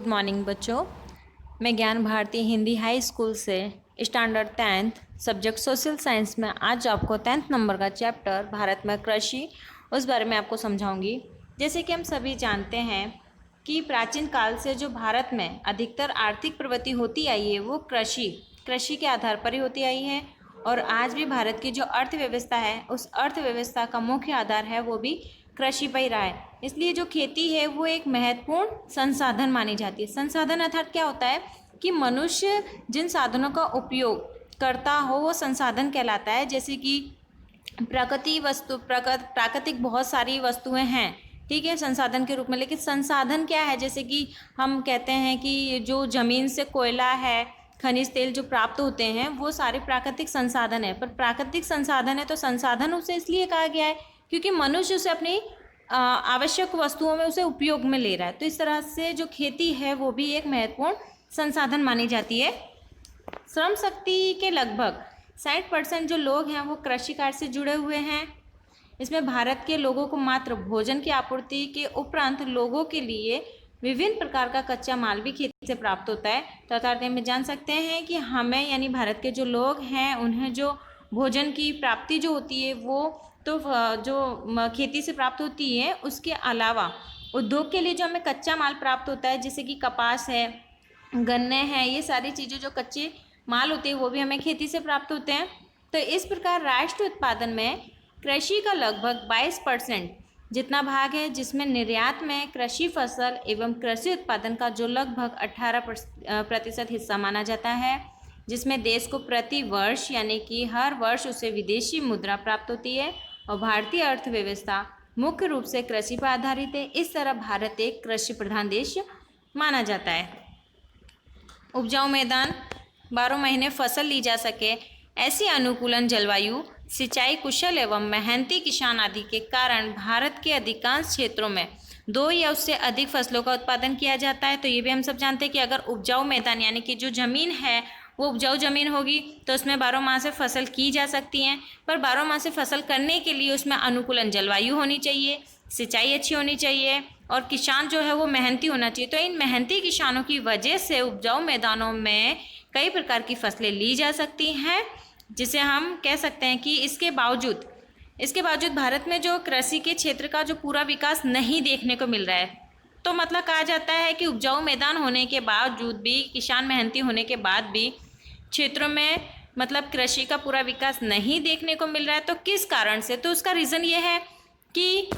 Good morning बच्चों। मैं ज्ञान भारती हिंदी हाई स्कूल से standard 10th subject social science में आज आपको 10th नंबर का चैप्टर भारत में कृषि उस बारे में आपको समझाऊंगी। जैसे कि हम सभी जानते हैं कि प्राचीन काल से जो भारत में अधिकतर आर्थिक प्रगति होती आई है वो कृषि के आधार पर ही होती आई है। और आज भी भारत की जो अर्थव्यवस्था है उस अर्थव्यवस्था का मुख्य आधार है वो भी कृषि पर ही रहा है। इसलिए जो खेती है वो एक महत्वपूर्ण संसाधन मानी जाती है। संसाधन अर्थात क्या होता है कि मनुष्य जिन साधनों का उपयोग करता हो वो संसाधन कहलाता है। जैसे कि प्राकृतिक बहुत सारी वस्तुएं हैं, ठीक है, संसाधन के रूप में। लेकिन संसाधन क्या है, जैसे कि हम कहते हैं कि जो जमीन से कोयला है, खनिज तेल जो प्राप्त होते हैं वो सारे प्राकृतिक संसाधन है। पर प्राकृतिक संसाधन है तो संसाधन उसे इसलिए कहा गया है क्योंकि मनुष्य उसे अपनी आवश्यक वस्तुओं में उसे उपयोग में ले रहा है। तो इस तरह से जो खेती है वो भी एक महत्वपूर्ण संसाधन मानी जाती है। श्रम शक्ति के लगभग 60% जो लोग हैं वो कृषि कार्य से जुड़े हुए हैं। इसमें भारत के लोगों को मात्र भोजन की आपूर्ति के उपरांत लोगों के लिए विभिन्न प्रकार का कच्चा माल भी खेती से प्राप्त होता है। तो अर्थात में जान सकते हैं कि हमें यानी भारत के जो लोग हैं उन्हें जो भोजन की प्राप्ति जो होती है वो तो जो खेती से प्राप्त होती है, उसके अलावा उद्योग के लिए जो हमें कच्चा माल प्राप्त होता है जैसे कि कपास है, गन्ने हैं, ये सारी चीज़ें जो कच्चे माल होते हैं वो भी हमें खेती से प्राप्त होते हैं। तो इस प्रकार राष्ट्रीय उत्पादन में कृषि का लगभग 22% जितना भाग है, जिसमें निर्यात में कृषि फसल एवं कृषि उत्पादन का जो लगभग 18% हिस्सा माना जाता है, जिसमें देश को प्रति वर्ष यानी कि हर वर्ष उसे विदेशी मुद्रा प्राप्त होती है। और भारतीय अर्थव्यवस्था मुख्य रूप से कृषि पर आधारित है। इस तरह भारत एक कृषि प्रधान देश माना जाता है। उपजाऊ मैदान, 12 महीने फसल ली जा सके ऐसी अनुकूलन जलवायु, सिंचाई कुशल एवं मेहनती किसान आदि के कारण भारत के अधिकांश क्षेत्रों में 2 या उससे अधिक फसलों का उत्पादन किया जाता है। तो ये भी हम सब जानते हैं कि अगर उपजाऊ मैदान यानी कि जो ज़मीन है वो उपजाऊ ज़मीन होगी तो उसमें 12 माह से फसल की जा सकती हैं। पर 12 माह से फसल करने के लिए उसमें अनुकूलन जलवायु होनी चाहिए, सिंचाई अच्छी होनी चाहिए और किसान जो है वो मेहनती होना चाहिए। तो इन मेहनती किसानों की वजह से उपजाऊ मैदानों में कई प्रकार की फसलें ली जा सकती हैं, जिसे हम कह सकते हैं कि इसके बावजूद भारत में जो कृषि के क्षेत्र का जो पूरा विकास नहीं देखने को मिल रहा है। तो मतलब कहा जाता है कि उपजाऊ मैदान होने के बावजूद भी, किसान मेहनती होने के बाद भी क्षेत्रों में मतलब कृषि का पूरा विकास नहीं देखने को मिल रहा है। तो किस कारण से? तो उसका रीज़न ये है कि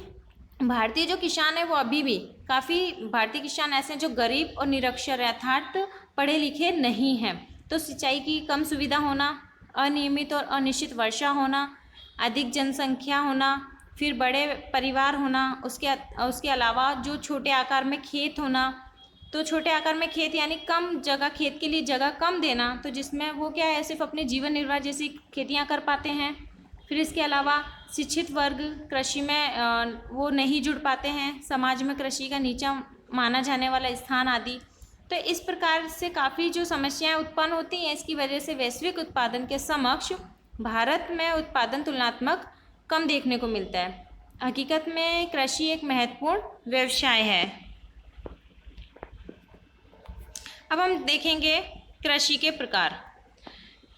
भारतीय जो किसान है वो अभी भी काफ़ी भारतीय किसान ऐसे हैं जो गरीब और निरक्षर अर्थात पढ़े लिखे नहीं हैं। तो सिंचाई की कम सुविधा होना, अनियमित और अनिश्चित वर्षा होना, अधिक जनसंख्या होना, फिर बड़े परिवार होना, उसके अलावा जो छोटे आकार में खेत होना। तो छोटे आकार में खेत यानी कम जगह, खेत के लिए जगह कम देना, तो जिसमें वो क्या है सिर्फ अपने जीवन निर्वाह जैसी खेतियाँ कर पाते हैं। फिर इसके अलावा शिक्षित वर्ग कृषि में वो नहीं जुड़ पाते हैं, समाज में कृषि का नीचा माना जाने वाला स्थान आदि। तो इस प्रकार से काफ़ी जो समस्याएं उत्पन्न होती हैं, इसकी वजह से वैश्विक उत्पादन के समक्ष भारत में उत्पादन तुलनात्मक कम देखने को मिलता है। हकीकत में कृषि एक महत्वपूर्ण व्यवसाय है। अब हम देखेंगे कृषि के प्रकार।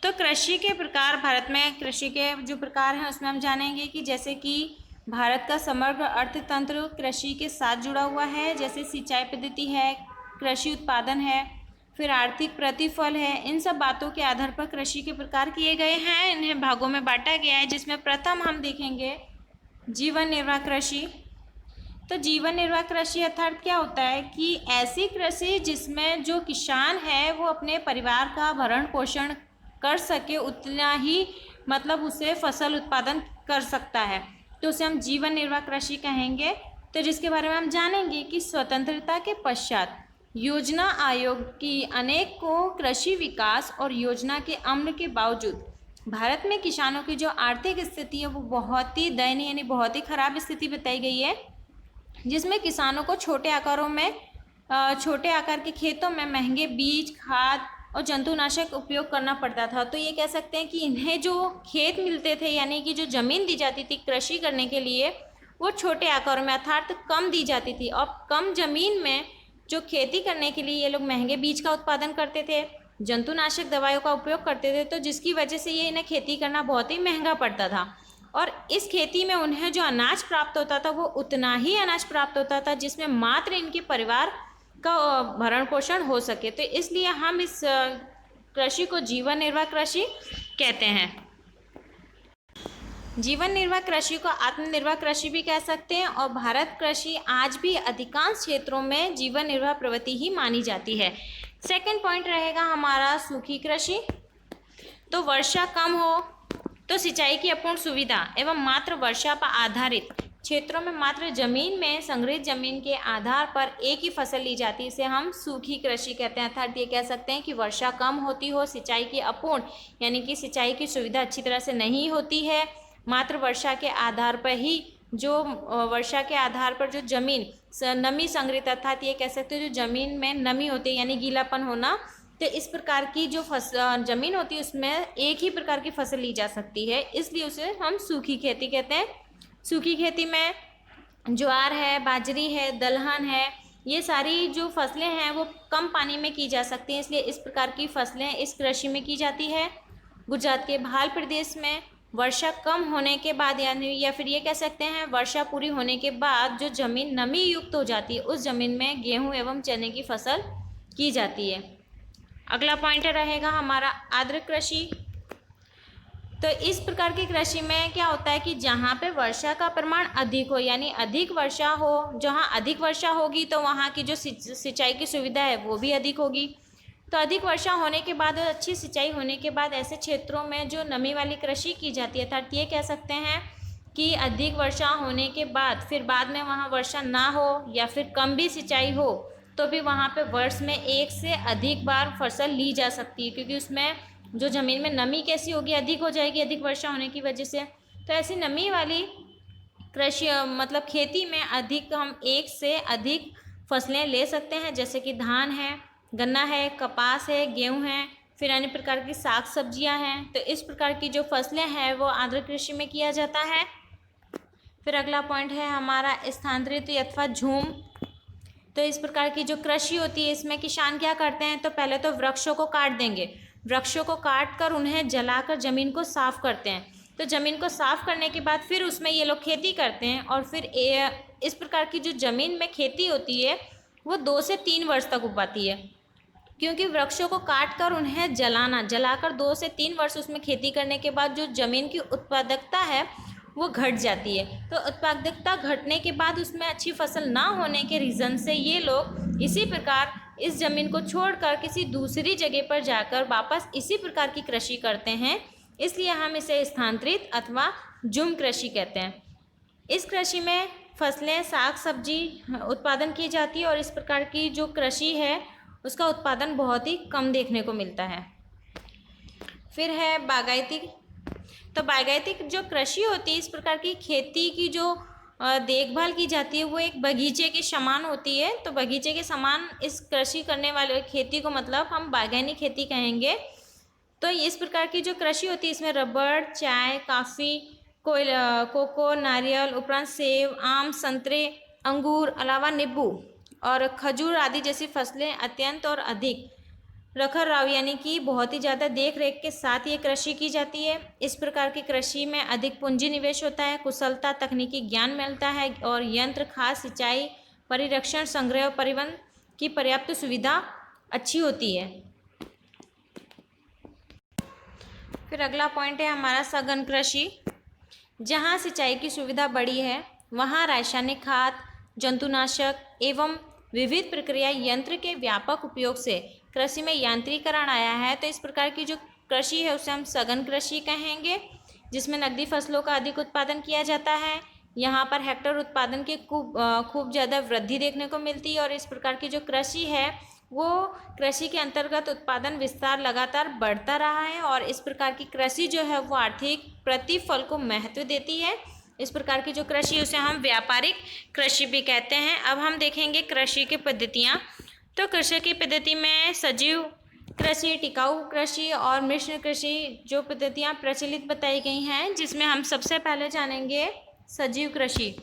तो कृषि के प्रकार, भारत में कृषि के जो प्रकार हैं उसमें हम जानेंगे कि जैसे कि भारत का समग्र अर्थतंत्र कृषि के साथ जुड़ा हुआ है। जैसे सिंचाई पद्धति है, कृषि उत्पादन है, फिर आर्थिक प्रतिफल है। इन सब बातों के आधार पर कृषि के प्रकार किए गए हैं, इन्हें भागों में बांटा गया है। जिसमें प्रथम हम देखेंगे जीवन निर्वाह कृषि। तो जीवन निर्वाह कृषि अर्थात क्या होता है कि ऐसी कृषि जिसमें जो किसान है वो अपने परिवार का भरण पोषण कर सके, उतना ही मतलब उसे फसल उत्पादन कर सकता है, तो उसे हम जीवन निर्वाह कृषि कहेंगे। तो जिसके बारे में हम जानेंगे कि स्वतंत्रता के पश्चात योजना आयोग की अनेकों कृषि विकास और योजना के अमल के बावजूद भारत में किसानों की जो आर्थिक स्थिति है वो बहुत ही दयनीय यानी बहुत ही खराब स्थिति बताई गई है। जिसमें किसानों को छोटे आकार के खेतों में महंगे बीज, खाद और जंतुनाशक उपयोग करना पड़ता था। तो ये कह सकते हैं कि इन्हें जो खेत मिलते थे यानी कि जो ज़मीन दी जाती थी कृषि करने के लिए वो छोटे आकारों में अर्थात कम दी जाती थी। और कम ज़मीन में जो खेती करने के लिए ये लोग महंगे बीज का उत्पादन करते थे, जंतुनाशक दवाइयों का उपयोग करते थे, तो जिसकी वजह से ये इन्हें खेती करना बहुत ही महंगा पड़ता था। और इस खेती में उन्हें जो अनाज प्राप्त होता था वो उतना ही अनाज प्राप्त होता था जिसमें मात्र इनके परिवार का भरण पोषण हो सके। तो इसलिए हम इस कृषि को जीवन निर्वाह कृषि कहते हैं। जीवन निर्वाह कृषि को आत्मनिर्भर कृषि भी कह सकते हैं। और भारत कृषि आज भी अधिकांश क्षेत्रों में जीवन निर्वाह प्रवृत्ति ही मानी जाती है। सेकंड पॉइंट रहेगा हमारा सूखी कृषि। तो वर्षा कम हो तो सिंचाई की अपूर्ण सुविधा एवं मात्र वर्षा पर आधारित क्षेत्रों में मात्र जमीन में संग्रहित जमीन के आधार पर एक ही फसल ली जाती है, इसे हम सूखी कृषि कहते हैं। अर्थात ये कह सकते हैं कि वर्षा कम होती हो, सिंचाई की अपूर्ण यानी कि सिंचाई की सुविधा अच्छी तरह से नहीं होती है, मात्र वर्षा के आधार पर ही वर्षा के आधार पर जो जमीन नमी संग्रहित, अर्थात ये कह सकते हैं जो जमीन में नमी होती है यानी गीलापन होना, तो इस प्रकार की जो जमीन होती है उसमें एक ही प्रकार की फसल ली जा सकती है, इसलिए उसे हम सूखी खेती कहते हैं। सूखी खेती में ज्वार है, बाजरी है, दलहन है, ये सारी जो फसलें हैं वो कम पानी में की जा सकती हैं, इसलिए इस प्रकार की फसलें इस कृषि में की जाती है। गुजरात के भाल प्रदेश में वर्षा कम होने के बाद यानी या फिर ये कह सकते हैं वर्षा पूरी होने के बाद जो जमीन नमी युक्त हो जाती है उस जमीन में गेहूं एवं चने की फसल की जाती है। अगला पॉइंट रहेगा हमारा आर्द्र कृषि। तो इस प्रकार की कृषि में क्या होता है कि जहाँ पे वर्षा का परिमाण अधिक हो यानी अधिक वर्षा हो, जहाँ अधिक वर्षा होगी तो वहाँ की जो सिंचाई की सुविधा है वो भी अधिक होगी। तो अधिक वर्षा होने के बाद और अच्छी सिंचाई होने के बाद ऐसे क्षेत्रों में जो नमी वाली कृषि की जाती है, अर्थात ये कह सकते हैं कि अधिक वर्षा होने के बाद फिर बाद में वहाँ वर्षा ना हो या फिर कम भी सिंचाई हो तो भी वहाँ पे वर्ष में एक से अधिक बार फसल ली जा सकती है, क्योंकि उसमें जो ज़मीन में नमी कैसी होगी, अधिक हो जाएगी अधिक वर्षा होने की वजह से। तो ऐसी नमी वाली कृषि मतलब खेती में अधिक हम एक से अधिक फसलें ले सकते हैं, जैसे कि धान है, गन्ना है, कपास है, गेहूँ है, फिर अन्य प्रकार की साग सब्जियाँ हैं। तो इस प्रकार की जो फसलें हैं वो आर्द्र कृषि में किया जाता है। फिर अगला पॉइंट है हमारा स्थानांतरित अथवा झूम। तो इस प्रकार की जो कृषि होती है इसमें किसान क्या करते हैं, तो पहले तो वृक्षों को काट देंगे, वृक्षों को काट कर उन्हें जलाकर ज़मीन को साफ़ करते हैं। तो ज़मीन को साफ़ करने के बाद फिर उसमें ये लोग खेती करते हैं और फिर इस प्रकार की जो ज़मीन में खेती होती है वो 2 से 3 वर्ष तक उगाती है, क्योंकि वृक्षों को काट कर उन्हें जलाकर 2 से 3 वर्ष उसमें खेती करने के बाद जो ज़मीन की उत्पादकता है वो घट जाती है। तो उत्पादकता घटने के बाद उसमें अच्छी फसल ना होने के रीज़न से ये लोग इसी प्रकार इस ज़मीन को छोड़कर किसी दूसरी जगह पर जाकर वापस इसी प्रकार की कृषि करते हैं, इसलिए हम इसे स्थानांतरित अथवा झूम कृषि कहते हैं। इस कृषि में फसलें साग सब्जी उत्पादन की जाती है और इस प्रकार की जो कृषि है उसका उत्पादन बहुत ही कम देखने को मिलता है। फिर है बागायती। तो बागायती जो कृषि होती है, इस प्रकार की खेती की जो देखभाल की जाती है वो एक बगीचे के समान होती है। तो बगीचे के समान इस कृषि करने वाले खेती को मतलब हम बागवानी खेती कहेंगे। तो इस प्रकार की जो कृषि होती है इसमें रबड़, चाय, काफ़ी, कोको, नारियल, उपरांत सेब, आम, संतरे, अंगूर, अलावा नींबू और खजूर आदि जैसी फसलें अत्यंत और अधिक रखरखाव यानी कि बहुत ही ज़्यादा देख रेख के साथ ये कृषि की जाती है। इस प्रकार की कृषि में अधिक पूंजी निवेश होता है, कुशलता, तकनीकी ज्ञान मिलता है और यंत्र, खाद, सिंचाई, परिरक्षण, संग्रह और परिवहन की पर्याप्त सुविधा अच्छी होती है। फिर अगला पॉइंट है हमारा सघन कृषि। जहाँ सिंचाई की सुविधा बड़ी है वहाँ रासायनिक खाद, जंतुनाशक एवं विविध प्रक्रिया यंत्र के व्यापक उपयोग से कृषि में यांत्रिकरण आया है। तो इस प्रकार की जो कृषि है उसे हम सघन कृषि कहेंगे, जिसमें नकदी फसलों का अधिक उत्पादन किया जाता है। यहाँ पर हेक्टेयर उत्पादन की खूब ज़्यादा वृद्धि देखने को मिलती है और इस प्रकार की जो कृषि है वो कृषि के अंतर्गत उत्पादन विस्तार लगातार बढ़ता रहा है और इस प्रकार की कृषि जो है वो आर्थिक प्रतिफल को महत्व देती है। इस प्रकार की जो कृषि उसे हम व्यापारिक कृषि भी कहते हैं। अब हम देखेंगे कृषि की पद्धतियाँ। तो कृषि की पद्धति में सजीव कृषि, टिकाऊ कृषि और मिश्र कृषि जो पद्धतियाँ प्रचलित बताई गई हैं, जिसमें हम सबसे पहले जानेंगे सजीव कृषि।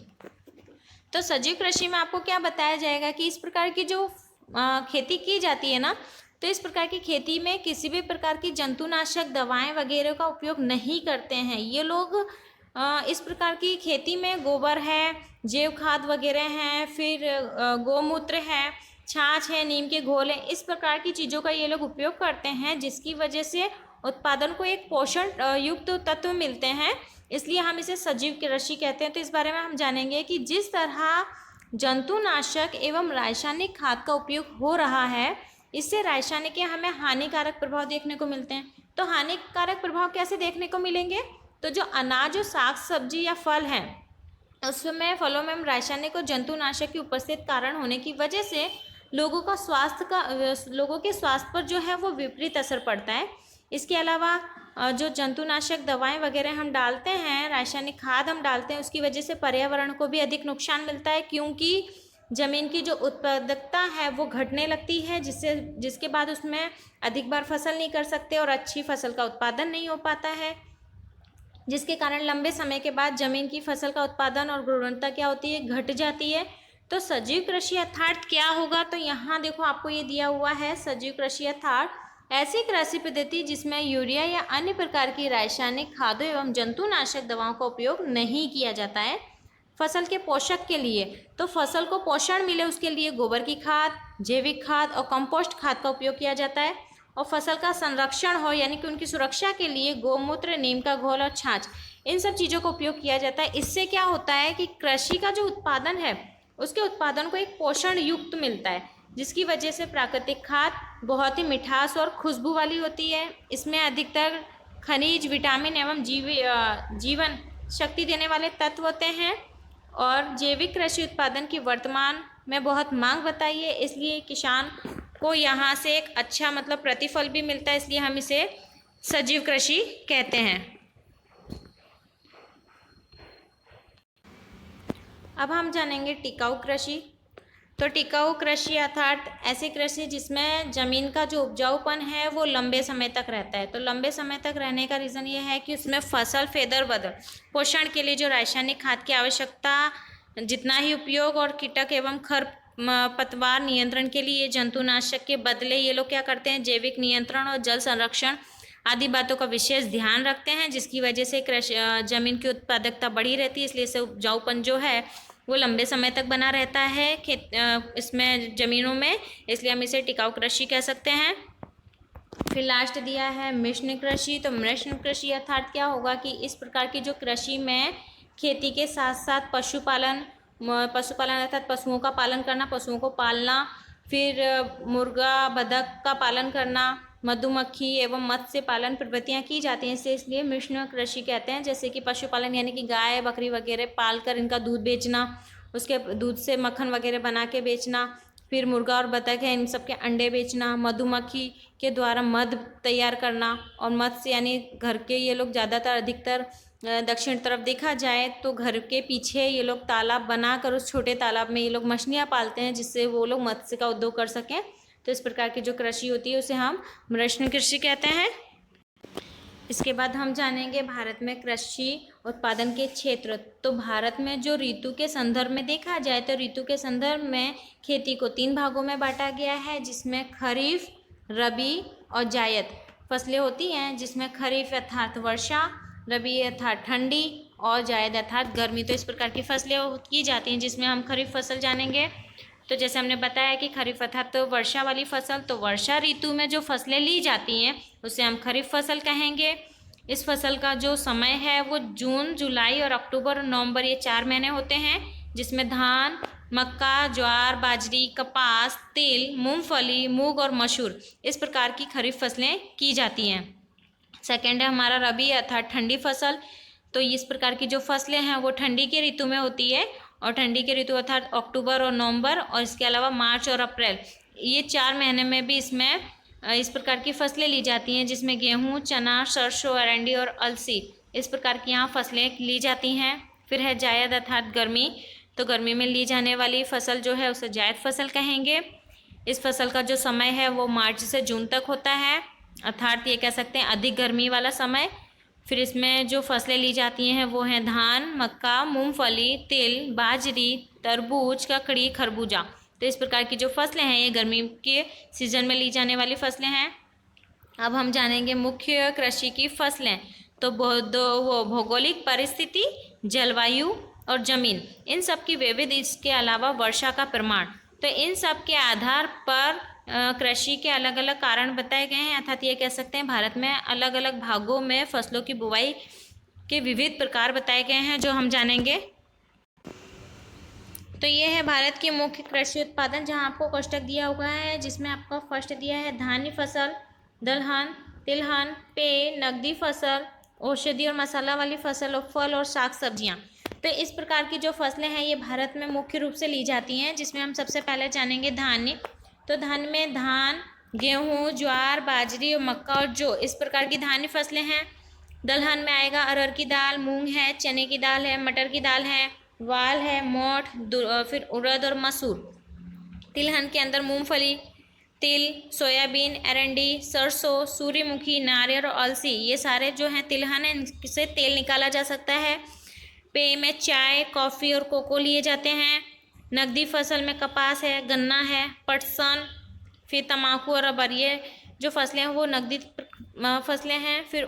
तो सजीव कृषि में आपको क्या बताया जाएगा कि इस प्रकार की जो खेती की जाती है ना, तो इस प्रकार की खेती में किसी भी प्रकार की जंतुनाशक दवाएं वगैरह का उपयोग नहीं करते हैं ये लोग। इस प्रकार की खेती में गोबर है, जैव खाद वगैरह हैं, फिर गौमूत्र है, छाछ है, नीम के घोल है, इस प्रकार की चीज़ों का ये लोग उपयोग करते हैं, जिसकी वजह से उत्पादन को एक पोषण युक्त तत्व मिलते हैं, इसलिए हम इसे सजीव कृषि कहते हैं। तो इस बारे में हम जानेंगे कि जिस तरह जंतुनाशक एवं रासायनिक खाद का उपयोग हो रहा है, इससे रासायनिक के हमें हानिकारक प्रभाव देखने को मिलते हैं। तो हानिकारक प्रभाव कैसे देखने को मिलेंगे? तो जो अनाज और साग सब्जी या फल हैं, उसमें फलों में हम रासायनिक और जंतुनाशक की उपस्थित कारण होने की वजह से लोगों के स्वास्थ्य पर जो है वो विपरीत असर पड़ता है। इसके अलावा जो जंतुनाशक दवाएं वगैरह हम डालते हैं, रासायनिक खाद हम डालते हैं, उसकी वजह से पर्यावरण को भी अधिक नुकसान मिलता है, क्योंकि ज़मीन की जो उत्पादकता है वो घटने लगती है, जिसके बाद उसमें अधिक बार फसल नहीं कर सकते और अच्छी फसल का उत्पादन नहीं हो पाता है, जिसके कारण लंबे समय के बाद ज़मीन की फसल का उत्पादन और गुणवत्ता क्या होती है, घट जाती है। तो सजीव कृषि अर्थात क्या होगा? तो यहाँ देखो आपको ये दिया हुआ है, सजीव कृषि अर्थात ऐसी कृषि पद्धति जिसमें यूरिया या अन्य प्रकार की रासायनिक खादों एवं जंतुनाशक दवाओं का उपयोग नहीं किया जाता है फसल के पोषक के लिए। तो फसल को पोषण मिले उसके लिए गोबर की खाद, जैविक खाद और कंपोस्ट खाद का उपयोग किया जाता है। और फसल का संरक्षण हो यानी कि उनकी सुरक्षा के लिए गौमूत्र, नीम का घोल और छाछ, इन सब चीज़ों का उपयोग किया जाता है। इससे क्या होता है कि कृषि का जो उत्पादन है उसके उत्पादन को एक पोषण युक्त मिलता है, जिसकी वजह से प्राकृतिक खाद बहुत ही मिठास और खुशबू वाली होती है। इसमें अधिकतर खनिज, विटामिन एवं जीवन शक्ति देने वाले तत्व होते हैं। और जैविक कृषि उत्पादन की वर्तमान में बहुत मांग बताई है, इसलिए किसान को यहाँ से एक अच्छा मतलब प्रतिफल भी मिलता है, इसलिए हम इसे सजीव कृषि कहते हैं। अब हम जानेंगे टिकाऊ कृषि। तो टिकाऊ कृषि अर्थात ऐसी कृषि जिसमें ज़मीन का जो उपजाऊपन है वो लंबे समय तक रहता है। तो लंबे समय तक रहने का रीज़न ये है कि उसमें फसल फेदर बदल पोषण के लिए जो रासायनिक खाद की आवश्यकता जितना ही उपयोग और कीटक एवं खरपतवार नियंत्रण के लिए जंतुनाशक के बदले ये लोग क्या करते हैं, जैविक नियंत्रण और जल संरक्षण आदि बातों का विशेष ध्यान रखते हैं, जिसकी वजह से ज़मीन की उत्पादकता बढ़ी रहती है, इसलिए इसे उपजाऊपन जो है वो लंबे समय तक बना रहता है इसमें ज़मीनों में, इसलिए हम इसे टिकाऊ कृषि कह सकते हैं। फिर लास्ट दिया है मिश्र कृषि। तो मिश्र कृषि अर्थात क्या होगा कि इस प्रकार की जो कृषि में खेती के साथ साथ पशुपालन अर्थात पशुओं का पालन करना, पशुओं को पालना, फिर मुर्गा बतख का पालन करना, मधुमक्खी एवं मत्स्य पालन प्रवृत्तियाँ की जाती हैं, इसलिए मिश्र कृषि कहते हैं। जैसे कि पशुपालन यानी कि गाय बकरी वगैरह पाल कर इनका दूध बेचना, उसके दूध से मक्खन वगैरह बना के बेचना, फिर मुर्गा और बतख है इन सब के अंडे बेचना, मधुमक्खी के द्वारा मध तैयार करना, और मत्स्य यानी घर के ये लोग ज़्यादातर अधिकतर दक्षिण तरफ देखा जाए तो घर के पीछे ये लोग तालाब बनाकर उस छोटे तालाब में ये लोग मछलियाँ पालते हैं, जिससे वो लोग मत्स्य का उद्योग कर सकें। तो इस प्रकार की जो कृषि होती है उसे हम मिश्र कृषि कहते हैं। इसके बाद हम जानेंगे भारत में कृषि उत्पादन के क्षेत्र। तो भारत में जो ऋतु के संदर्भ में देखा जाए तो ऋतु के संदर्भ में खेती को 3 भागों में बांटा गया है, जिसमें खरीफ, रबी और जायद फसलें होती हैं, जिसमें खरीफ अर्थात वर्षा, रबी अर्थात ठंडी और जायद अर्थात गर्मी। तो इस प्रकार की फसलें की जाती हैं, जिसमें हम खरीफ फसल जानेंगे। तो जैसे हमने बताया कि खरीफ अर्थात तो वर्षा वाली फसल, तो वर्षा ऋतु में जो फसलें ली जाती हैं उसे हम खरीफ फसल कहेंगे। इस फसल का जो समय है वो जून, जुलाई और अक्टूबर और नवंबर, ये 4 महीने होते हैं, जिसमें धान, मक्का, ज्वार, बाजरी, कपास, तिल, मूंगफली, मूंग और मसूर इस प्रकार की खरीफ फसलें की जाती हैं। सेकेंड है हमारा रबी अर्थात ठंडी फसल। तो इस प्रकार की जो फसलें हैं वो ठंडी के ऋतु में होती है, और ठंडी के ऋतु अर्थात अक्टूबर और नवंबर, और इसके अलावा मार्च और अप्रैल, ये 4 महीने में भी इसमें इस प्रकार की फसलें ली जाती हैं, जिसमें गेहूं, चना, सरसों, अरंडी और अलसी इस प्रकार की यहाँ फसलें ली जाती हैं। फिर है जायद अर्थात गर्मी। तो गर्मी में ली जाने वाली फसल जो है उसे जायद फसल कहेंगे। इस फसल का जो समय है वो मार्च से जून तक होता है, अर्थात ये कह सकते हैं अधिक गर्मी वाला समय। फिर इसमें जो फसलें ली जाती हैं वो हैं धान, मक्का, मूंगफली, तिल, बाजरी, तरबूज, ककड़ी, खरबूजा। तो इस प्रकार की जो फसलें हैं ये गर्मी के सीजन में ली जाने वाली फसलें हैं। अब हम जानेंगे मुख्य कृषि की फसलें। तो वो भौगोलिक परिस्थिति, जलवायु और जमीन, इन सब की विविध, इसके अलावा वर्षा का प्रमाण। तो इन सब के आधार पर कृषि के अलग अलग कारण बताए गए हैं, अर्थात ये कह सकते हैं भारत में अलग अलग भागों में फसलों की बुवाई के विविध प्रकार बताए गए हैं, जो हम जानेंगे। तो ये है भारत के मुख्य कृषि उत्पादन, जहाँ आपको कोष्टक दिया हुआ है, जिसमें आपको फर्स्ट दिया है धान्य फसल, दलहन, तिलहन, पेय, नकदी फसल, औषधि और मसाला वाली फसल और फल और साग सब्जियाँ। तो इस प्रकार की जो फसलें हैं ये भारत में मुख्य रूप से ली जाती हैं, जिसमें हम सबसे पहले जानेंगे धान्य। तो धान्य में धान, गेहूँ, ज्वार, बाजरी और मक्का और जौ, इस प्रकार की धान्य फसलें हैं। दलहन में आएगा अरहर की दाल, मूंग है, चने की दाल है, मटर की दाल है, वाल है, मोठ, फिर उड़द और मसूर। तिलहन के अंदर मूंगफली, तिल, सोयाबीन, अरंडी, सरसों, सूर्यमुखी, नारियल और अलसी, ये सारे जो हैं तिलहन है, इनसे तेल निकाला जा सकता है। पेय में चाय, कॉफ़ी और कोको लिए जाते हैं। नकदी फसल में कपास है, गन्ना है, पटसन, फिर तंबाकू और रबर, ये जो फसलें हैं वो नकदी फसलें हैं। फिर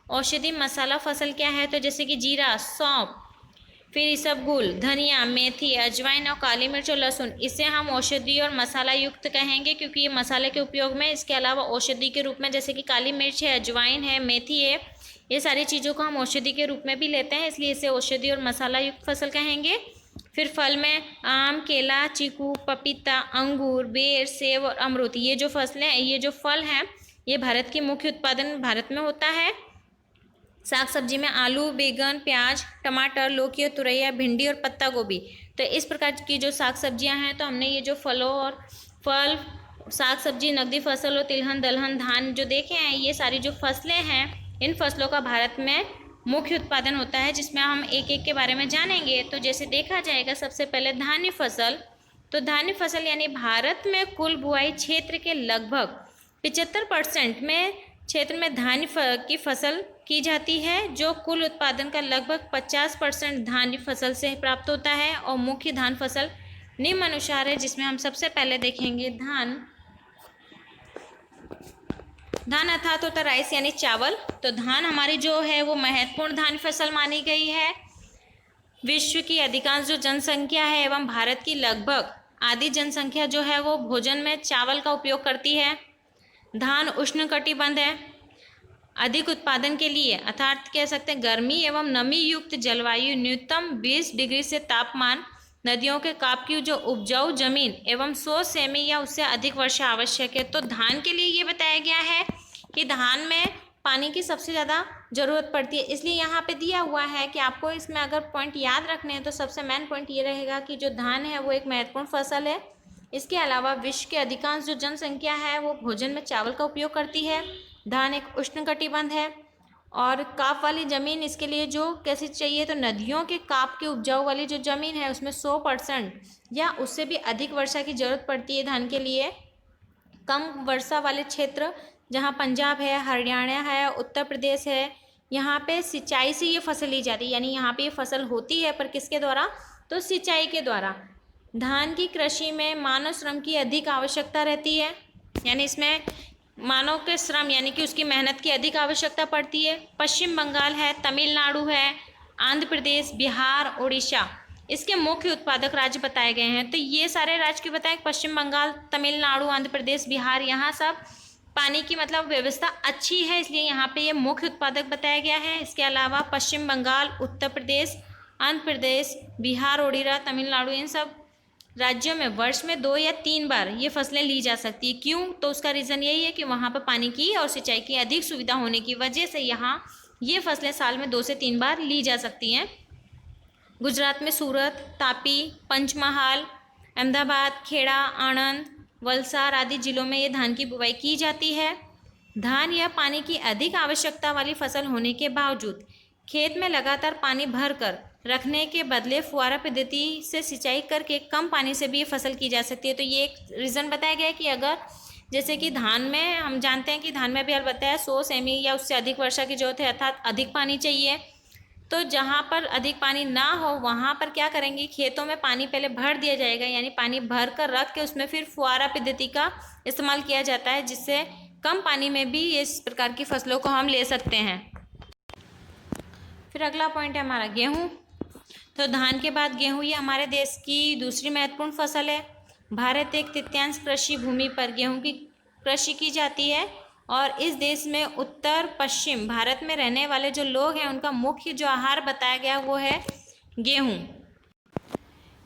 औषधि मसाला फसल क्या है, तो जैसे कि जीरा, सौंफ, फिर इसबगोल, धनिया, मेथी, अजवाइन और काली मिर्च और लहसुन, इसे हम औषधि और मसाला युक्त कहेंगे, क्योंकि ये मसाले के उपयोग में, इसके अलावा औषधि के रूप में जैसे कि काली मिर्च है, अजवाइन है, मेथी है, ये सारी चीज़ों को हम औषधि के रूप में भी लेते हैं, इसलिए इसे औषधि और मसाला युक्त फसल कहेंगे। फिर फल में आम, केला, चीकू, पपीता, अंगूर, बेर, सेब और अमरूद, ये जो फसलें, ये जो फल हैं, ये भारत की मुख्य उत्पादन भारत में होता है। साग सब्जी में आलू, बैगन, प्याज, टमाटर, लौकी और तुरैया, भिंडी और पत्ता गोभी। तो इस प्रकार की जो साग सब्जियां हैं, तो हमने ये जो फलों और फल, साग सब्जी, नकदी फसल और तिलहन, दलहन, धान जो देखे हैं, ये सारी जो फसलें हैं, इन फसलों का भारत में मुख्य उत्पादन होता है, जिसमें हम एक एक के बारे में जानेंगे। तो जैसे देखा जाएगा, सबसे पहले धान्य फसल। तो धान्य फसल यानी भारत में कुल बुआई क्षेत्र के लगभग 75% में क्षेत्र में धान्य की फसल की जाती है, जो कुल उत्पादन का लगभग 50% धान्य फसल से प्राप्त होता है। और मुख्य धान फसल निम्नानुसार है, जिसमें हम सबसे पहले देखेंगे धान अर्थात होता है राइस यानी चावल। तो धान हमारी जो है वो महत्वपूर्ण धान्य फसल मानी गई है। विश्व की अधिकांश जो जनसंख्या है एवं भारत की लगभग आधी जनसंख्या जो है वो भोजन में चावल का उपयोग करती है। धान उष्णकटिबंध है। अधिक उत्पादन के लिए अर्थात कह सकते हैं गर्मी एवं नमी युक्त जलवायु, न्यूनतम 20 डिग्री से तापमान, नदियों के काप की जो उपजाऊ जमीन एवं 100 सेमी या उससे अधिक वर्षा आवश्यक है। तो धान के लिए ये बताया गया है कि धान में पानी की सबसे ज़्यादा ज़रूरत पड़ती है, इसलिए यहाँ पे दिया हुआ है कि आपको इसमें अगर पॉइंट याद रखने हैं तो सबसे मेन पॉइंट ये रहेगा कि जो धान है वो एक महत्वपूर्ण फसल है। इसके अलावा विश्व के अधिकांश जो जनसंख्या है वो भोजन में चावल का उपयोग करती है। धान एक उष्णकटिबंध है और काप वाली ज़मीन इसके लिए जो कैसी चाहिए, तो नदियों के काप के उपजाऊ वाली जो ज़मीन है उसमें 100% या उससे भी अधिक वर्षा की ज़रूरत पड़ती है धान के लिए। कम वर्षा वाले क्षेत्र जहाँ पंजाब है, हरियाणा है, उत्तर प्रदेश है, यहाँ पे सिंचाई से ये फसल ली जाती है, यानी यहाँ पे ये फसल होती है पर किसके द्वारा, तो सिंचाई के द्वारा। धान की कृषि में मानव श्रम की अधिक आवश्यकता रहती है, यानी इसमें मानव के श्रम यानी कि उसकी मेहनत की अधिक आवश्यकता पड़ती है। पश्चिम बंगाल है, तमिलनाडु है, आंध्र प्रदेश, बिहार, उड़ीसा इसके मुख्य उत्पादक राज्य बताए गए हैं। तो ये सारे राज्य क्यों बताए, पश्चिम बंगाल, तमिलनाडु, आंध्र प्रदेश, बिहार, यहाँ सब पानी की मतलब व्यवस्था अच्छी है, इसलिए यहाँ पे ये मुख्य उत्पादक बताया गया है। इसके अलावा पश्चिम बंगाल, उत्तर प्रदेश, आंध्र प्रदेश, बिहार, उड़ीसा, तमिलनाडु, इन सब राज्यों में वर्ष में 2 या 3 बार ये फसलें ली जा सकती है। क्यों, तो उसका रीज़न यही है कि वहाँ पर पानी की और सिंचाई की अधिक सुविधा होने की वजह से यहाँ ये फसलें साल में 2 से 3 बार ली जा सकती हैं। गुजरात में सूरत, तापी, पंचमहाल, अहमदाबाद, खेड़ा, आणंद, वलसाड आदि जिलों में ये धान की बुवाई की जाती है। धान या पानी की अधिक आवश्यकता वाली फसल होने के बावजूद खेत में लगातार पानी भरकर रखने के बदले फुहारा पद्धति से सिंचाई करके कम पानी से भी ये फसल की जा सकती है। तो ये एक रीज़न बताया गया है कि अगर जैसे कि धान में हम जानते हैं कि धान में भी बताया 100 सेमी या उससे अधिक वर्षा की जरूरत है, अर्थात अधिक पानी चाहिए। तो जहाँ पर अधिक पानी ना हो वहाँ पर क्या करेंगे, खेतों में पानी पहले भर दिया जाएगा, यानी पानी भर कर रख के उसमें फिर फुहारा पद्धति का इस्तेमाल किया जाता है, जिससे कम पानी में भी इस प्रकार की फसलों को हम ले सकते हैं। फिर अगला पॉइंट है हमारा गेहूँ। तो धान के बाद गेहूँ ये हमारे देश की दूसरी महत्वपूर्ण फसल है। भारत एक तृतीयांश कृषि भूमि पर गेहूँ की कृषि की जाती है और इस देश में उत्तर पश्चिम भारत में रहने वाले जो लोग हैं उनका मुख्य जो आहार बताया गया वो है गेहूँ।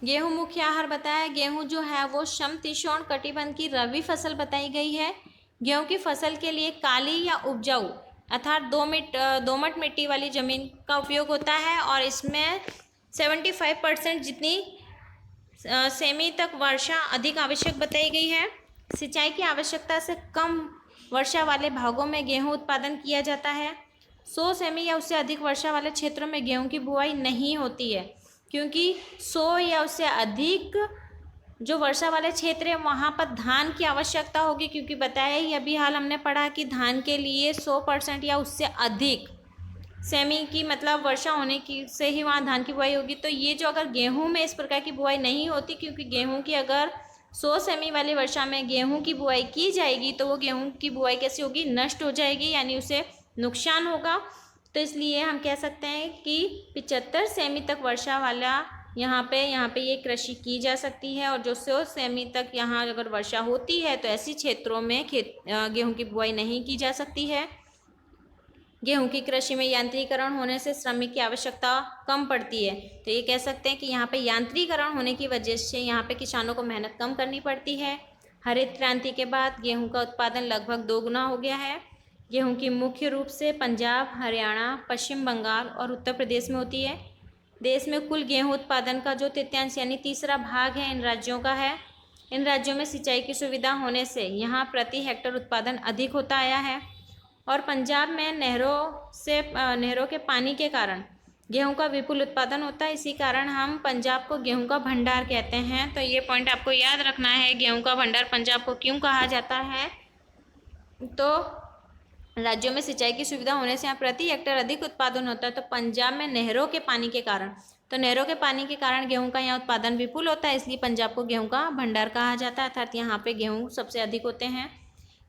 गेहूँ मुख्य आहार बताया। गेहूँ जो है वो समशीतोष्ण कटिबंध की रबी फसल बताई गई है। गेहूँ की फसल के लिए काली या उपजाऊ अर्थात दोमट मिट्टी वाली जमीन का उपयोग होता है और इसमें 75% जितनी सेमी तक वर्षा अधिक आवश्यक बताई गई है। सिंचाई की आवश्यकता से कम वर्षा वाले भागों में गेहूं उत्पादन किया जाता है। 100 सेमी या उससे अधिक वर्षा वाले क्षेत्रों में गेहूं की बुआई नहीं होती है, क्योंकि 100 या उससे अधिक जो वर्षा वाले क्षेत्र है वहाँ पर धान की आवश्यकता होगी, क्योंकि बताया ही अभी हाल हमने पढ़ा कि धान के लिए 100% या उससे अधिक सेमी की मतलब वर्षा होने की से ही वहाँ धान की बुआई होगी। तो ये जो अगर गेहूं में इस प्रकार की बुआई नहीं होती, क्योंकि गेहूं की अगर 100 सेमी वाली वर्षा में गेहूं की बुआई की जाएगी तो वो गेहूं की बुआई कैसी होगी, नष्ट हो जाएगी, यानी उसे नुकसान होगा। तो इसलिए हम कह सकते हैं कि 75 सेमी तक वर्षा वाला यहाँ पे ये कृषि की जा सकती है, और जो 100 सेमी तक यहाँ अगर वर्षा होती है तो ऐसी क्षेत्रों में गेहूँ की बुआई नहीं की जा सकती है। गेहूं की कृषि में यांत्रिकरण होने से श्रमिक की आवश्यकता कम पड़ती है। तो ये कह सकते हैं कि यहाँ पे यांत्रिकरण होने की वजह से यहाँ पे किसानों को मेहनत कम करनी पड़ती है। हरित क्रांति के बाद गेहूं का उत्पादन लगभग दोगुना हो गया है। गेहूं की मुख्य रूप से पंजाब, हरियाणा, पश्चिम बंगाल और उत्तर प्रदेश में होती है। देश में कुल गेहूँ उत्पादन का जो तृतीयांश यानी तीसरा भाग है इन राज्यों का है। इन राज्यों में सिंचाई की सुविधा होने से यहाँ प्रति हेक्टेयर उत्पादन अधिक होता आया है, और पंजाब में नहरों के पानी के कारण गेहूं का विपुल उत्पादन होता है। इसी कारण हम पंजाब को गेहूं का भंडार कहते हैं। तो ये पॉइंट आपको याद रखना है, गेहूं का भंडार पंजाब को क्यों कहा जाता है। तो राज्यों में सिंचाई की सुविधा होने से यहाँ प्रति हेक्टेयर अधिक उत्पादन होता है। तो पंजाब में नहरों के पानी के कारण गेहूं का यहाँ उत्पादन विपुल होता है, इसलिए पंजाब को गेहूं का भंडार कहा जाता है, अर्थात यहाँ पे गेहूं सबसे अधिक होते हैं।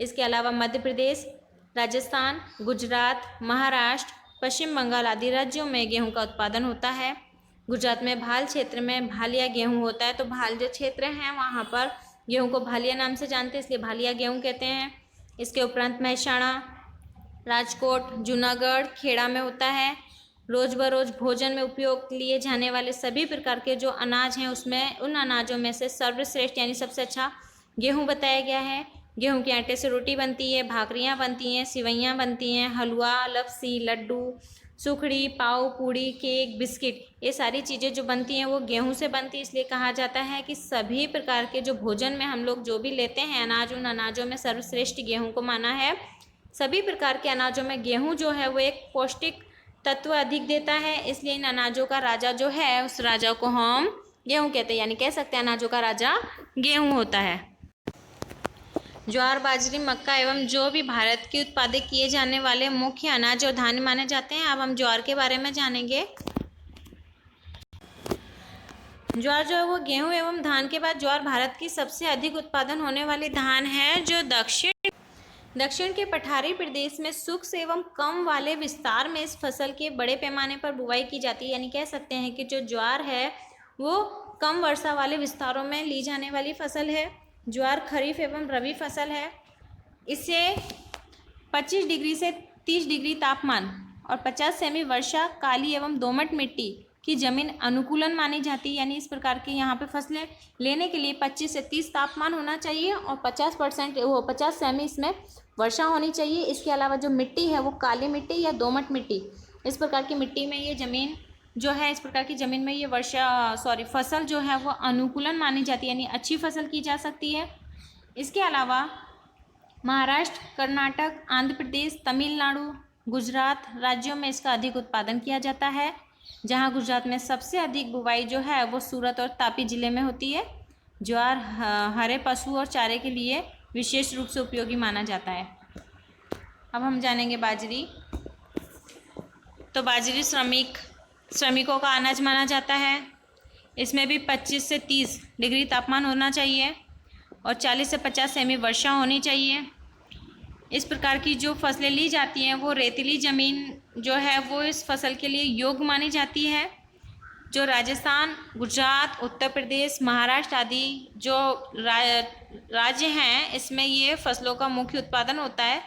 इसके अलावा मध्य प्रदेश, राजस्थान, गुजरात, महाराष्ट्र, पश्चिम बंगाल आदि राज्यों में गेहूं का उत्पादन होता है। गुजरात में भाल क्षेत्र में भालिया गेहूं होता है। तो भाल जो क्षेत्र हैं वहाँ पर गेहूं को भालिया नाम से जानते हैं, इसलिए भालिया गेहूं कहते हैं। इसके उपरांत महसाणा, राजकोट, जूनागढ़, खेड़ा में होता है। रोज बरोज भोजन में उपयोग लिए जाने वाले सभी प्रकार के जो अनाज हैं उसमें उन अनाजों में से सर्वश्रेष्ठ यानी सबसे अच्छा गेहूँ बताया गया है। गेहूं के आटे से रोटी बनती है, भाकरियाँ बनती हैं, सिवैयाँ बनती हैं, हलवा, लपसी, लड्डू, सुखड़ी, पाव, पूड़ी, केक, बिस्किट, ये सारी चीज़ें जो बनती हैं वो गेहूं से बनती है। इसलिए कहा जाता है कि सभी प्रकार के जो भोजन में हम लोग जो भी लेते हैं अनाज, उन अनाजों में सर्वश्रेष्ठ गेहूं को माना है। सभी प्रकार के अनाजों में गेहूँ जो है वो एक पौष्टिक तत्व अधिक देता है, इसलिए इन अनाजों का राजा जो है उस राजा को हम गेहूँ कहते हैं, यानी कह सकते हैं अनाजों का राजा गेहूँ होता है। ज्वार, बाजरी, मक्का एवं जो भी भारत के उत्पादित किए जाने वाले मुख्य अनाज और धान्य माने जाते हैं। अब हम ज्वार के बारे में जानेंगे। ज्वार जो है वो गेहूं एवं धान के बाद ज्वार भारत की सबसे अधिक उत्पादन होने वाली धान है, जो दक्षिण के पठारी प्रदेश में शुष्क एवं कम वाले विस्तार में इस फसल के बड़े पैमाने पर बुवाई की जाती है। यानी कह सकते हैं कि जो ज्वार है वो कम वर्षा वाले विस्तारों में ली जाने वाली फसल है। ज्वार खरीफ एवं रबी फसल है। इसे 25 डिग्री से 30 डिग्री तापमान और 50 सेमी वर्षा, काली एवं दोमट मिट्टी की जमीन अनुकूलन मानी जाती है। यानी इस प्रकार की यहाँ पे फसलें लेने के लिए 25 से 30 तापमान होना चाहिए और 50 सेमी इसमें वर्षा होनी चाहिए। इसके अलावा जो मिट्टी है वो काली मिट्टी या दोमट मिट्टी, इस प्रकार की मिट्टी में ये जमीन जो है, इस प्रकार की ज़मीन में ये फसल जो है वो अनुकूलन मानी जाती है, यानी अच्छी फसल की जा सकती है। इसके अलावा महाराष्ट्र, कर्नाटक, आंध्र प्रदेश, तमिलनाडु, गुजरात राज्यों में इसका अधिक उत्पादन किया जाता है, जहां गुजरात में सबसे अधिक बुवाई जो है वो सूरत और तापी जिले में होती है। ज्वार हरे पशु और चारे के लिए विशेष रूप से उपयोगी माना जाता है। अब हम जानेंगे बाजरी। तो बाजरी श्रमिक श्रमिकों का अनाज माना जाता है। इसमें भी 25 से 30 डिग्री तापमान होना चाहिए और 40 से 50 सेमी वर्षा होनी चाहिए। इस प्रकार की जो फसलें ली जाती हैं वो रेतीली ज़मीन जो है वो इस फसल के लिए योग्य मानी जाती है। जो राजस्थान, गुजरात, उत्तर प्रदेश, महाराष्ट्र आदि जो राज्य हैं इसमें ये फसलों का मुख्य उत्पादन होता है।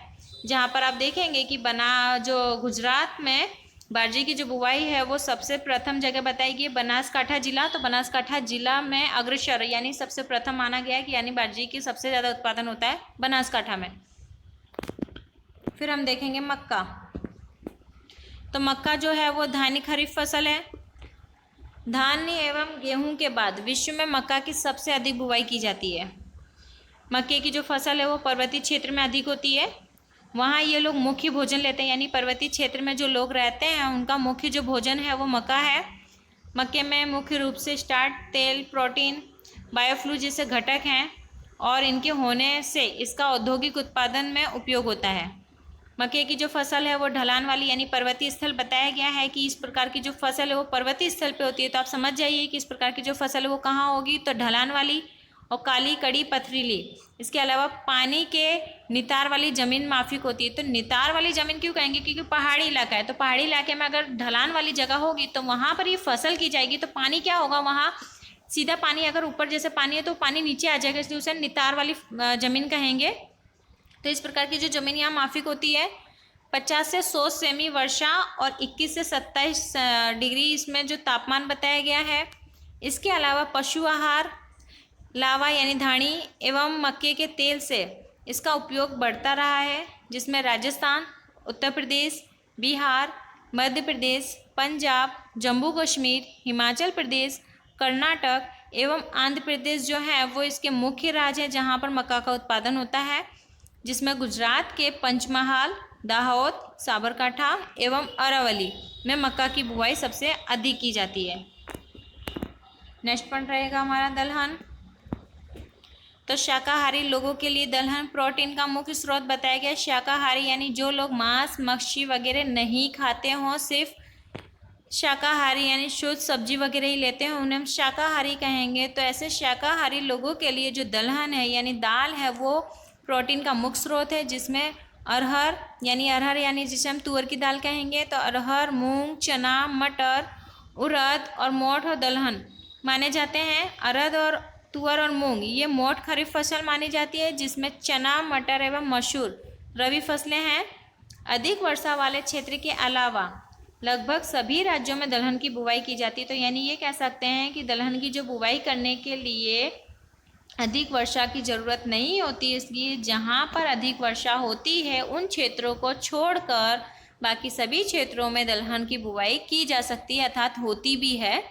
जहाँ पर आप देखेंगे कि जो गुजरात में बाजरे की जो बुवाई है वो सबसे प्रथम जगह बताई गई बनासकाठा जिला। तो बनासकाठा जिला में अग्रसर यानी सबसे प्रथम माना गया है कि यानी बाजरे की सबसे ज़्यादा उत्पादन होता है बनासकाठा में। फिर हम देखेंगे मक्का। तो मक्का जो है वो धान्य खरीफ फसल है। धान्य एवं गेहूं के बाद विश्व में मक्का की सबसे अधिक बुवाई की जाती है। मक्के की जो फसल है वो पर्वतीय क्षेत्र में अधिक होती है। वहाँ ये लोग मुख्य भोजन लेते हैं, यानी पर्वतीय क्षेत्र में जो लोग रहते हैं उनका मुख्य जो भोजन है वो मक्का है। मक्के में मुख्य रूप से स्टार्च, तेल, प्रोटीन, बायोफ्लू जैसे घटक हैं और इनके होने से इसका औद्योगिक उत्पादन में उपयोग होता है। मक्के की जो फसल है वो ढलान वाली यानी पर्वतीय स्थल बताया गया है कि इस प्रकार की जो फसल है वो पर्वतीय स्थल पे होती है। तो आप समझ जाइए कि इस प्रकार की जो फसल है वो कहाँ होगी, तो ढलान वाली और काली, कड़ी, पथरीली। इसके अलावा पानी के नितार वाली ज़मीन माफिक होती है। तो नितार वाली ज़मीन क्यों कहेंगे, क्योंकि पहाड़ी इलाका है। तो पहाड़ी इलाके में अगर ढलान वाली जगह होगी तो वहाँ पर ये फसल की जाएगी। तो पानी क्या होगा, वहाँ सीधा पानी, अगर ऊपर जैसे पानी है तो पानी नीचे आ जाएगा, इसलिए उसे नितार वाली ज़मीन कहेंगे। तो इस प्रकार की जो ज़मीन यहाँ माफिक होती है। 50 से 100 सेमी वर्षा और 21 से 27 डिग्री इसमें जो तापमान बताया गया है। इसके अलावा पशु आहार, लावा यानी धानी एवं मक्के के तेल से इसका उपयोग बढ़ता रहा है, जिसमें राजस्थान, उत्तर प्रदेश, बिहार, मध्य प्रदेश, पंजाब, जम्मू कश्मीर, हिमाचल प्रदेश, कर्नाटक एवं आंध्र प्रदेश जो है वो इसके मुख्य राज्य हैं जहाँ पर मक्का का उत्पादन होता है। जिसमें गुजरात के पंचमहाल, दाहोद, साबरकांठा एवं अरावली में मक्का की बुवाई सबसे अधिक की जाती है। नेक्स्ट पॉइंट रहेगा हमारा दलहन। तो शाकाहारी लोगों के लिए दलहन प्रोटीन का मुख्य स्रोत बताया गया। शाकाहारी यानी जो लोग मांस, मच्छी वगैरह नहीं खाते हों, सिर्फ शाकाहारी यानी शुद्ध सब्जी वगैरह ही लेते हैं, उन्हें हम शाकाहारी कहेंगे। तो ऐसे शाकाहारी लोगों के लिए जो दलहन है यानी दाल है वो प्रोटीन का मुख्य स्रोत है। जिसमें अरहर यानी जिसे हम तुअर की दाल कहेंगे, तो अरहर, मूंग, चना, मटर, उड़द और मोठ और दलहन माने जाते हैं। अरहर और तुअर और मूंग ये मोठ खरीफ फसल मानी जाती है, जिसमें चना, मटर एवं मसूर रबी फसलें हैं। अधिक वर्षा वाले क्षेत्र के अलावा लगभग सभी राज्यों में दलहन की बुवाई की जाती है। तो यानी ये कह सकते हैं कि दलहन की जो बुवाई करने के लिए अधिक वर्षा की ज़रूरत नहीं होती, इसलिए जहाँ पर अधिक वर्षा होती है उन क्षेत्रों को छोड़कर बाकी सभी क्षेत्रों में दलहन की बुवाई की जा सकती है, अर्थात होती भी है।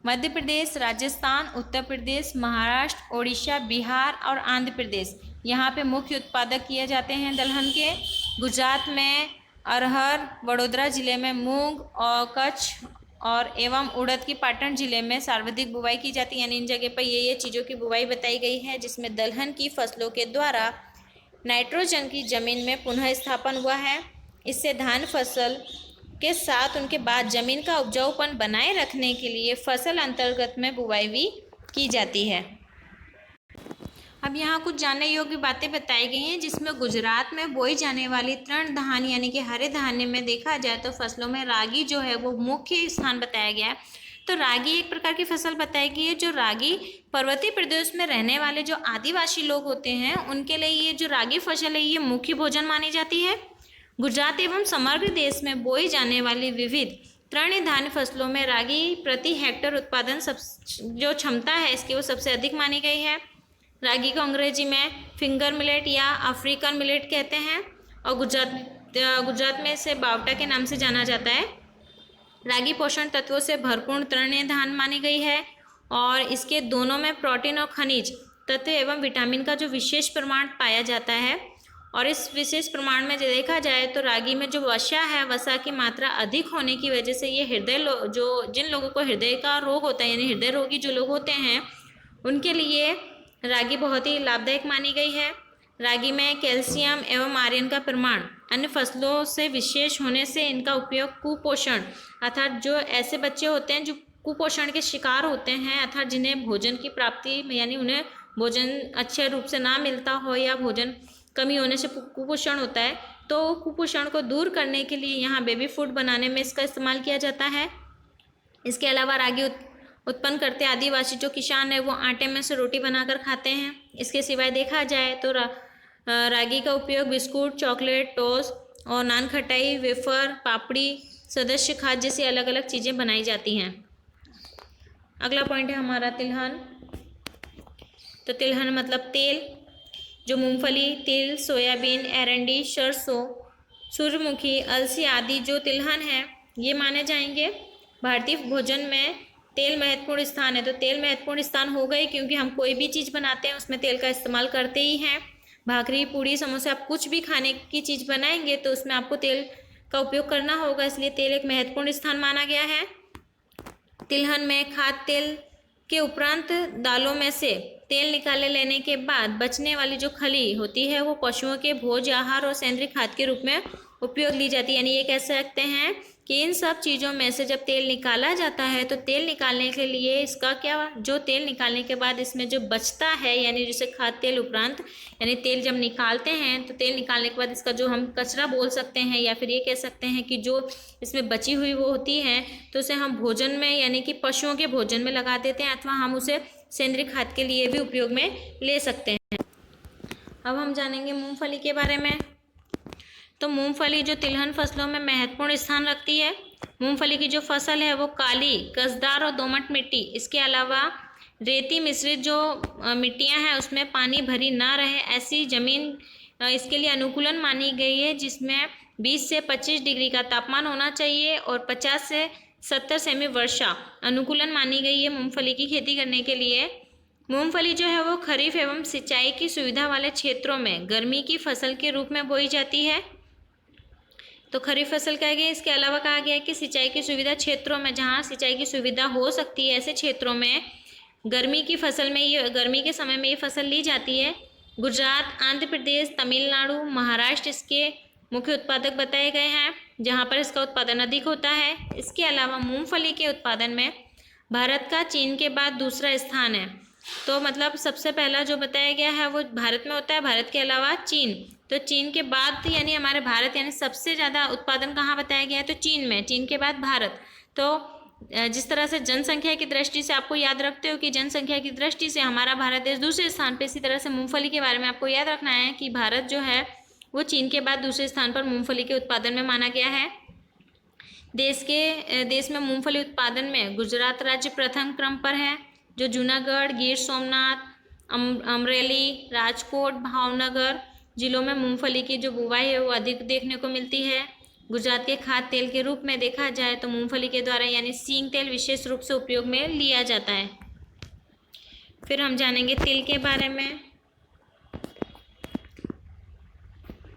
मध्य प्रदेश, राजस्थान, उत्तर प्रदेश, महाराष्ट्र, ओडिशा, बिहार और आंध्र प्रदेश यहाँ पे मुख्य उत्पादक किए जाते हैं दलहन के। गुजरात में अरहर, वडोदरा जिले में मूंग और कच्छ और एवं उड़द की पाटन जिले में सर्वाधिक बुवाई की जाती है। यानी इन जगह पर ये चीज़ों की बुवाई बताई गई है, जिसमें दलहन की फसलों के द्वारा नाइट्रोजन की ज़मीन में पुनः स्थापन हुआ है। इससे धान फसल के साथ उनके बाद ज़मीन का उपजाऊपन बनाए रखने के लिए फसल अंतर्गत में बुवाई भी की जाती है। अब यहाँ कुछ जानने योग्य बातें बताई गई हैं, जिसमें गुजरात में बोई जाने वाली तृण धान यानी कि हरे धान्य में देखा जाए तो फसलों में रागी जो है वो मुख्य स्थान बताया गया है। तो रागी एक प्रकार की फसल बताई गई है। जो रागी पर्वतीय प्रदेश में रहने वाले जो आदिवासी लोग होते हैं उनके लिए ये जो रागी फसल है ये मुख्य भोजन मानी जाती है। गुजरात एवं समग्र देश में बोई जाने वाली विविध तृण धान्य फसलों में रागी प्रति हेक्टेयर उत्पादन जो क्षमता है इसकी वो सबसे अधिक मानी गई है। रागी को अंग्रेजी में फिंगर मिलेट या अफ्रीकन मिलेट कहते हैं और गुजरात में इसे बावटा के नाम से जाना जाता है। रागी पोषण तत्वों से भरपूर तृण धान मानी गई है और इसके दोनों में प्रोटीन और खनिज तत्व एवं विटामिन का जो विशेष प्रमाण पाया जाता है। और इस विशेष प्रमाण में देखा जाए तो रागी में जो वसा है, वसा की मात्रा अधिक होने की वजह से ये जिन लोगों को हृदय का रोग होता है यानी हृदय रोगी जो लोग होते हैं उनके लिए रागी बहुत ही लाभदायक मानी गई है। रागी में कैल्शियम एवं आयरन का प्रमाण अन्य फसलों से विशेष होने से इनका उपयोग कुपोषण अर्थात जो ऐसे बच्चे होते हैं जो कुपोषण के शिकार होते हैं अर्थात जिन्हें भोजन की प्राप्ति यानी उन्हें भोजन अच्छे रूप से ना मिलता हो या भोजन कमी होने से कुपोषण होता है, तो कुपोषण को दूर करने के लिए यहाँ बेबी फूड बनाने में इसका इस्तेमाल किया जाता है। इसके अलावा रागी उत्पन्न करते आदिवासी जो किसान है वो आटे में से रोटी बनाकर खाते हैं। इसके सिवाय देखा जाए तो रागी का उपयोग बिस्कुट, चॉकलेट, टोस्ट और नान खटाई, वेफर, पापड़ी, सदस्य खाद्य जैसी अलग अलग चीज़ें बनाई जाती हैं। अगला पॉइंट है हमारा तिलहन। तो तिलहन मतलब तेल, जो मूंगफली, तिल, सोयाबीन, एरंडी, सरसों, सूरजमुखी, अलसी आदि जो तिलहन है ये माने जाएंगे। भारतीय भोजन में तेल महत्वपूर्ण स्थान है। तो तेल महत्वपूर्ण स्थान हो गए क्योंकि हम कोई भी चीज़ बनाते हैं उसमें तेल का इस्तेमाल करते ही हैं। भाकरी, पूड़ी, समोसे, आप कुछ भी खाने की चीज़ बनाएंगे तो उसमें आपको तेल का उपयोग करना होगा, इसलिए तेल एक महत्वपूर्ण स्थान माना गया है। तिलहन में खाद्य तेल के उपरांत दालों में से तेल निकाले लेने के बाद बचने वाली जो खली होती है वो पशुओं के भोज्य आहार और सेंद्रीय खाद्य के रूप में उपयोग ली जाती है। यानी ये कह सकते हैं कि इन सब चीज़ों में से जब तेल निकाला जाता है तो तेल निकालने के लिए इसका क्या, जो तेल निकालने के बाद इसमें जो बचता है यानी जैसे खाद्य तेल उपरांत यानी तेल जब निकालते हैं तो तेल निकालने के बाद इसका जो हम कचरा बोल सकते हैं या फिर ये कह सकते हैं कि जो इसमें बची हुई वो होती है तो उसे हम भोजन में यानी कि पशुओं के भोजन में लगा देते हैं अथवा हम उसे सेंद्रीय खाद के लिए भी उपयोग में ले सकते हैं। अब हम जानेंगे मूंगफली के बारे में। तो मूंगफली जो तिलहन फसलों में महत्वपूर्ण स्थान रखती है। मूंगफली की जो फसल है वो काली, कसदार और दोमट मिट्टी, इसके अलावा रेती मिश्रित जो मिट्टियां हैं उसमें पानी भरी ना रहे ऐसी ज़मीन इसके लिए अनुकूलन मानी गई है, जिसमें 20 से 25 डिग्री का तापमान होना चाहिए और 50 से 70 सेमी वर्षा अनुकूलन मानी गई है मूंगफली की खेती करने के लिए। मूंगफली जो है वो खरीफ एवं सिंचाई की सुविधा वाले क्षेत्रों में गर्मी की फसल के रूप में बोई जाती है। तो खरीफ फसल कहा गया। इसके अलावा कहा गया है कि सिंचाई की सुविधा क्षेत्रों में जहाँ सिंचाई की सुविधा हो सकती है ऐसे क्षेत्रों में गर्मी की फसल में ये गर्मी के समय में ये फसल ली जाती है। गुजरात, आंध्र प्रदेश, तमिलनाडु, महाराष्ट्र इसके मुख्य उत्पादक बताए गए हैं जहाँ पर इसका उत्पादन अधिक होता है। इसके अलावा मूंगफली के उत्पादन में भारत का चीन के बाद दूसरा स्थान है। तो मतलब सबसे पहला जो बताया गया है वो भारत में होता है, भारत के अलावा चीन। तो चीन के बाद यानी हमारे भारत यानी सबसे ज़्यादा उत्पादन कहाँ बताया गया है तो चीन में, चीन के बाद भारत। तो जिस तरह से जनसंख्या की दृष्टि से आपको याद रखते हो कि जनसंख्या की दृष्टि से हमारा भारत देश दूसरे स्थान पर, इसी तरह से मूंगफली के बारे में आपको याद रखना है कि भारत जो है वो चीन के बाद दूसरे स्थान पर मूंगफली के उत्पादन में माना गया है। देश में मूंगफली उत्पादन में गुजरात राज्य प्रथम क्रम पर है, जो जूनागढ़, गिर सोमनाथ, अमरेली, राजकोट, भावनगर जिलों में मूंगफली की जो बुवाई है वो अधिक देखने को मिलती है। गुजरात के खाद्य तेल के रूप में देखा जाए तो मूंगफली के द्वारा यानी सींग तेल विशेष रूप से उपयोग में लिया जाता है। फिर हम जानेंगे तिल के बारे में।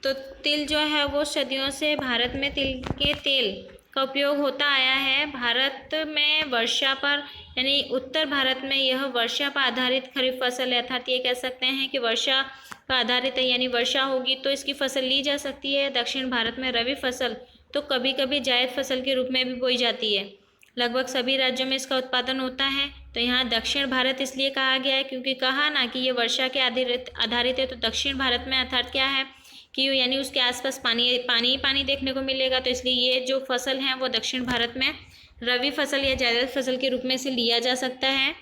तो तिल जो है वो सदियों से भारत में तिल के तेल का उपयोग होता आया है। भारत में वर्षा पर यानी उत्तर भारत में यह वर्षा पर आधारित खरीफ फसल है, अर्थात ये कह सकते हैं कि वर्षा पर आधारित है यानी वर्षा होगी तो इसकी फसल ली जा सकती है। दक्षिण भारत में रबी फसल तो कभी कभी जायद फसल के रूप में भी बोई जाती है। लगभग सभी राज्यों में इसका उत्पादन होता है। तो यहाँ दक्षिण भारत इसलिए कहा गया है क्योंकि कहा ना कि ये वर्षा के आधारित है, तो दक्षिण भारत में अर्थात क्या है कि यानी उसके आसपास पानी देखने को मिलेगा, तो इसलिए ये जो फसल है वो दक्षिण भारत में रबी फसल या जायद फसल के रूप में से लिया जा सकता है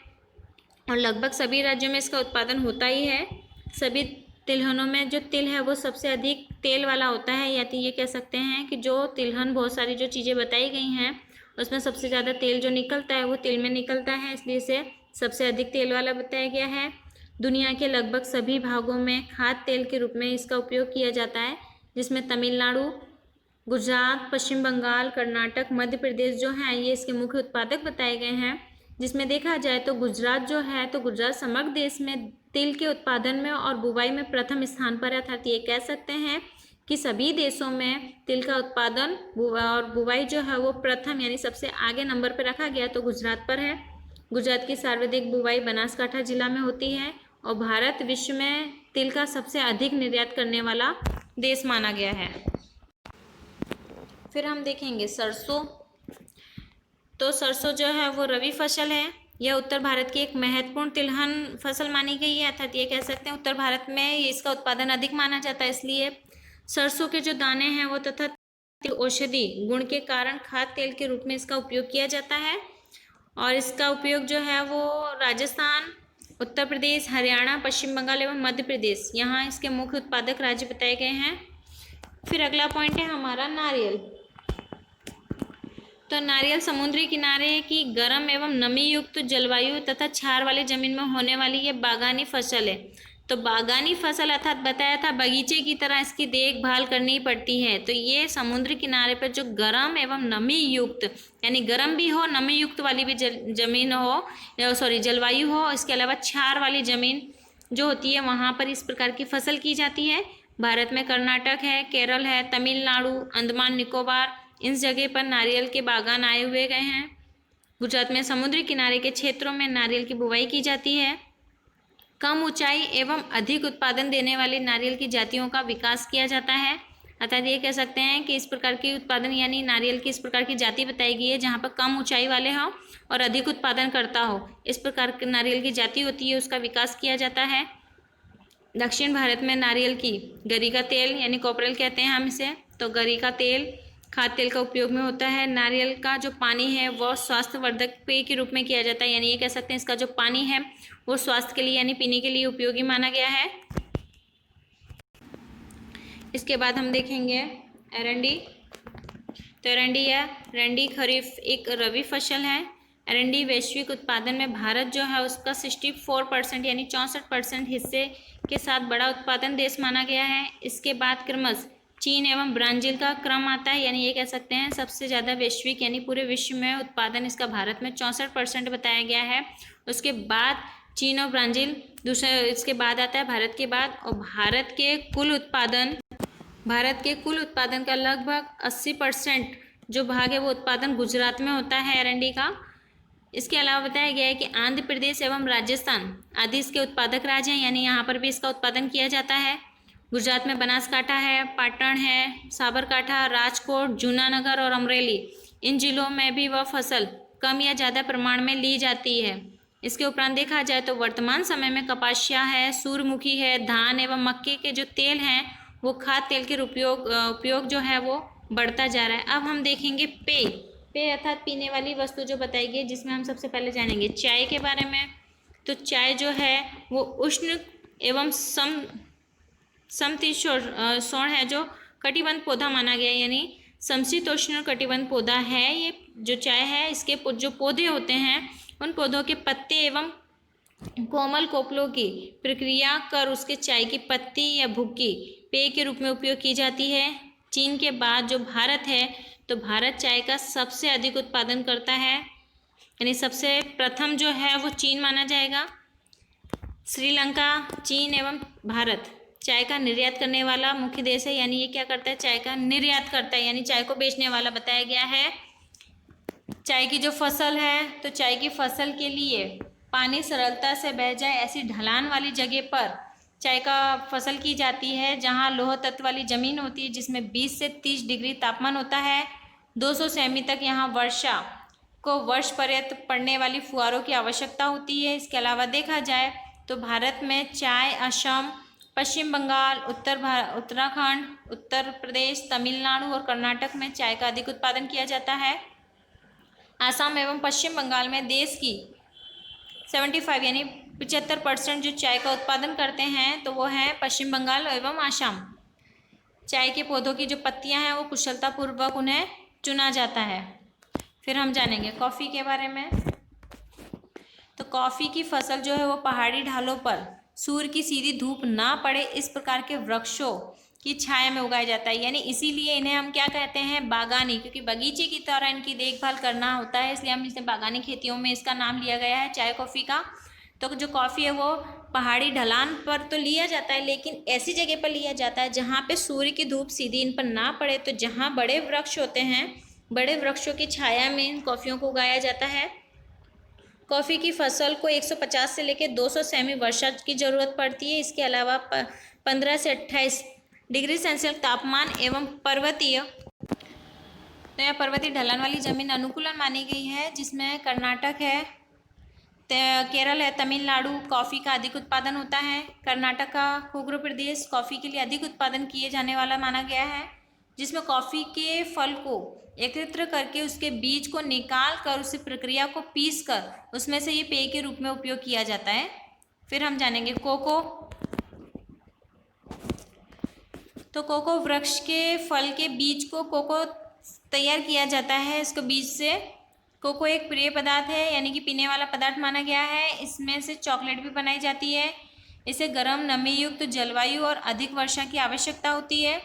और लगभग सभी राज्यों में इसका उत्पादन होता ही है। सभी तिलहनों में जो तिल है वो सबसे अधिक तेल वाला होता है, या तो ये कह सकते हैं कि जो तिलहन बहुत सारी जो चीज़ें बताई गई हैं उसमें सबसे ज़्यादा तेल जो निकलता है वो तिल में निकलता है, इसलिए इसे सबसे अधिक तेल वाला बताया गया है। दुनिया के लगभग सभी भागों में खाद्य तेल के रूप में इसका उपयोग किया जाता है, जिसमें तमिलनाडु, गुजरात, पश्चिम बंगाल, कर्नाटक, मध्य प्रदेश जो हैं ये इसके मुख्य उत्पादक बताए गए हैं। जिसमें देखा जाए तो गुजरात जो है तो गुजरात समग्र देश में तिल के उत्पादन में और बुवाई में प्रथम स्थान पर है, अर्थात ये कह सकते हैं कि सभी देशों में तिल का उत्पादन और बुवाई जो है वो प्रथम यानी सबसे आगे नंबर पर रखा गया तो गुजरात पर है। गुजरात की सर्वाधिक बुवाई बनासकांठा जिला में होती है और भारत विश्व में तेल का सबसे अधिक निर्यात करने वाला देश माना गया है। फिर हम देखेंगे सरसों। तो सरसों जो है वो रबी फसल है। यह उत्तर भारत की एक महत्वपूर्ण तिलहन फसल मानी गई है, अर्थात ये कह सकते हैं उत्तर भारत में इसका उत्पादन अधिक माना जाता है। इसलिए सरसों के जो दाने हैं वो तथा औषधि गुण के कारण खाद्य तेल के रूप में इसका उपयोग किया जाता है। और इसका उपयोग जो है वो राजस्थान, उत्तर प्रदेश, हरियाणा, पश्चिम बंगाल एवं मध्य प्रदेश, यहाँ इसके मुख्य उत्पादक राज्य बताए गए हैं। फिर अगला पॉइंट है हमारा नारियल। तो नारियल समुद्री किनारे की गर्म एवं नमी युक्त जलवायु तथा क्षार वाली जमीन में होने वाली ये बागानी फसल है। तो बागानी फसल अर्थात बताया था बगीचे की तरह इसकी देखभाल करनी पड़ती है। तो ये समुद्री किनारे पर जो गर्म एवं नमी युक्त, यानी गर्म भी हो, नमी युक्त वाली भी जमीन हो, जलवायु हो, इसके अलावा क्षार वाली जमीन जो होती है वहाँ पर इस प्रकार की फसल की जाती है। भारत में कर्नाटक है, केरल है, तमिलनाडु, अंडमान निकोबार, इन जगह पर नारियल के बागान आए हुए गए हैं। गुजरात में समुद्री किनारे के क्षेत्रों में नारियल की बुवाई की जाती है। कम ऊंचाई एवं अधिक उत्पादन देने वाली नारियल की जातियों का विकास किया जाता है। अर्थात ये कह सकते हैं कि इस प्रकार की उत्पादन यानी नारियल की इस प्रकार की जाति बताई गई है जहाँ पर कम ऊंचाई वाले हों और अधिक उत्पादन करता हो, इस प्रकार की नारियल की जाति होती है, उसका विकास किया जाता है। दक्षिण भारत में नारियल की गरी का तेल यानी कॉपरेल कहते हैं हम इसे, तो गरी का तेल खाद्य तेल का उपयोग में होता है। नारियल का जो पानी है वो स्वास्थ्यवर्धक पेय के रूप में किया जाता है, यानी ये कह सकते हैं इसका जो पानी है वो स्वास्थ्य के लिए यानी पीने के लिए उपयोगी माना गया है। इसके बाद हम देखेंगे एरंडी। तो एरंडी खरीफ एक रबी फसल है। एरंडी वैश्विक उत्पादन में भारत जो है उसका 64% यानी 64% हिस्से के साथ बड़ा उत्पादन देश माना गया है। इसके बाद क्रमश चीन एवं ब्राज़ील का क्रम आता है, यानी ये कह सकते हैं सबसे ज़्यादा वैश्विक यानी पूरे विश्व में उत्पादन इसका भारत में 64% बताया गया है। उसके बाद चीन और ब्राज़ील दूसरे, इसके बाद आता है भारत के बाद। और भारत के कुल उत्पादन का लगभग 80% जो भाग है वो उत्पादन गुजरात में होता है एरंडी का। इसके अलावा बताया गया है कि आंध्र प्रदेश एवं राजस्थान आदि इसके उत्पादक राज्य हैं, यानी यहाँ पर भी इसका उत्पादन किया जाता है। गुजरात में बनासकांठा है, पाटण है, साबरकांठा, राजकोट, जूनानगर और अमरेली, इन जिलों में भी वह फसल कम या ज़्यादा प्रमाण में ली जाती है। इसके उपरांत देखा जाए तो वर्तमान समय में कपासिया है, सूरजमुखी है, धान एवं मक्के के जो तेल हैं वो खाद्य तेल के उपयोग जो है वो बढ़ता जा रहा है। अब हम देखेंगे पेय अर्थात पीने वाली वस्तु जो बताई गई, जिसमें हम सबसे पहले जानेंगे चाय के बारे में। तो चाय जो है वो उष्ण एवं समशीतोष्ण है, जो कटिबंध पौधा माना गया, यानी समशीतोष्ण कटिबंध पौधा है। ये जो चाय है इसके जो पौधे होते हैं उन पौधों के पत्ते एवं कोमल कोपलों की प्रक्रिया कर उसके चाय की पत्ती या भुक्की पेय के रूप में उपयोग की जाती है। चीन के बाद जो भारत है, तो भारत चाय का सबसे अधिक उत्पादन करता है, यानी सबसे प्रथम जो है वो चीन माना जाएगा। श्रीलंका, चीन एवं भारत चाय का निर्यात करने वाला मुख्य देश है, यानी ये क्या करता है, चाय का निर्यात करता है, यानी चाय को बेचने वाला बताया गया है। चाय की जो फसल है, तो चाय की फसल के लिए पानी सरलता से बह जाए ऐसी ढलान वाली जगह पर चाय का फसल की जाती है, जहां लौह तत्व वाली ज़मीन होती है, जिसमें 20 से 30 डिग्री तापमान होता है। 200 सेमी तक यहाँ वर्षा को वर्ष पर्यंत पड़ने वाली फुहारों की आवश्यकता होती है। इसके अलावा देखा जाए तो भारत में चाय असम, पश्चिम बंगाल, उत्तराखंड, उत्तर प्रदेश, तमिलनाडु और कर्नाटक में चाय का अधिक उत्पादन किया जाता है। असम एवं पश्चिम बंगाल में देश की 75 यानी 75% जो चाय का उत्पादन करते हैं, तो वो है पश्चिम बंगाल एवं असम। चाय के पौधों की जो पत्तियां हैं वो कुशलतापूर्वक उन्हें चुना जाता है। फिर हम जानेंगे कॉफ़ी के बारे में। तो कॉफ़ी की फसल जो है वो पहाड़ी ढालों पर सूर्य की सीधी धूप ना पड़े इस प्रकार के वृक्षों की छाया में उगाया जाता है, यानी इसीलिए इन्हें हम क्या कहते हैं, बागानी, क्योंकि बगीचे की तरह इनकी देखभाल करना होता है, इसलिए हम इसे बागानी खेतियों में इसका नाम लिया गया है चाय कॉफ़ी का। तो जो कॉफ़ी है वो पहाड़ी ढलान पर तो लिया जाता है, लेकिन ऐसी जगह पर लिया जाता है जहाँ पे सूर्य की धूप सीधी इन पर ना पड़े। तो जहाँ बड़े वृक्ष होते हैं, बड़े वृक्षों की छाया में इन कॉफ़ियों को उगाया जाता है। कॉफ़ी की फसल को 150 से लेकर 200 सेमी वर्षा की ज़रूरत पड़ती है। इसके अलावा 15 से 28 डिग्री सेल्सियस तापमान एवं पर्वतीय, तो यह पर्वतीय ढलान वाली ज़मीन अनुकूलन मानी गई है, जिसमें कर्नाटक है, केरल है, तमिलनाडु कॉफ़ी का अधिक उत्पादन होता है। कर्नाटक का कुग्र प्रदेश कॉफ़ी के लिए अधिक उत्पादन किए जाने वाला माना गया है, जिसमें कॉफ़ी के फल को एकत्र करके उसके बीज को निकाल कर उसी प्रक्रिया को पीस कर उसमें से ये पेय के रूप में उपयोग किया जाता है। फिर हम जानेंगे कोको। तो कोको वृक्ष के फल के बीज को कोको तैयार किया जाता है इसको बीज से। कोको एक पेय पदार्थ है, यानी कि पीने वाला पदार्थ माना गया है। इसमें से चॉकलेट भी बनाई जाती है। इसे गर्म, नमी युक्त जलवायु और अधिक वर्षा की आवश्यकता होती है।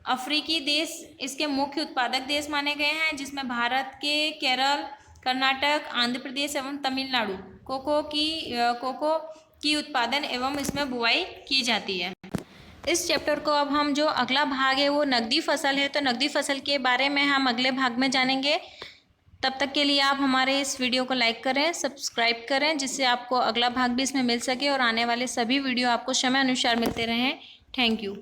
अफ्रीकी देश इसके मुख्य उत्पादक देश माने गए हैं, जिसमें भारत के केरल, कर्नाटक, आंध्र प्रदेश एवं तमिलनाडु कोको की उत्पादन एवं इसमें बुवाई की जाती है। इस चैप्टर को अब हम जो अगला भाग है वो नकदी फसल है, तो नकदी फसल के बारे में हम अगले भाग में जानेंगे। तब तक के लिए आप हमारे इस वीडियो को लाइक करें, सब्सक्राइब करें, जिससे आपको अगला भाग भी इसमें मिल सके और आने वाले सभी वीडियो आपको समय अनुसार मिलते रहें। Thank you.